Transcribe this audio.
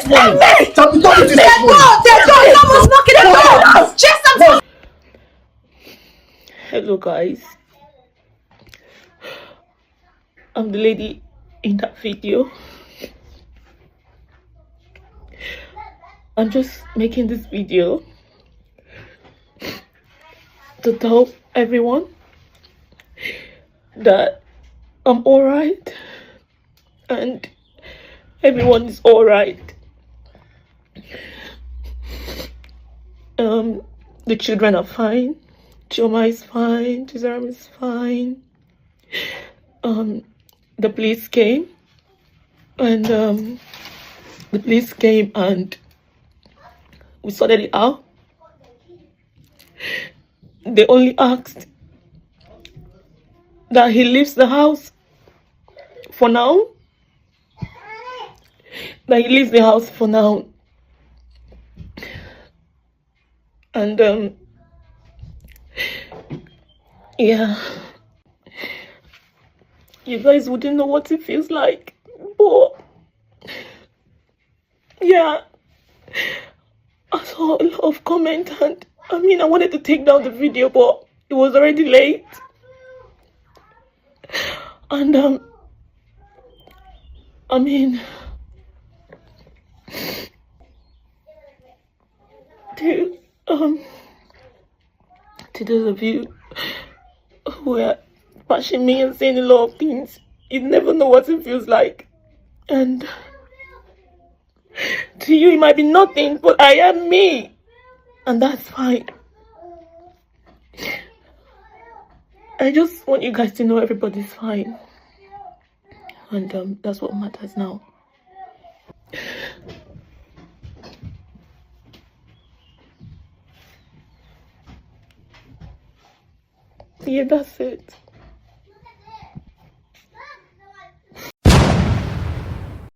this morning. Tell me this morning. The door, someone's knocking the door. Just Hello guys, I'm the lady in that video. I'm just making this video to tell everyone that I'm alright and everyone is alright. The children are fine. Chioma is fine. Chizaram is fine. The police came and we sorted it out. They only asked that he leaves the house for now. That he leaves the house for now. And yeah, you guys wouldn't know what it feels like, but yeah, I saw a lot of comments, and I wanted to take down the video, but it was already late. And to those of you who are bashing me and saying a lot of things, you never know what it feels like. And to you it might be nothing, but I am me, and that's fine. I just want you guys to know everybody's fine, and that's what matters now. Yeah, that's it.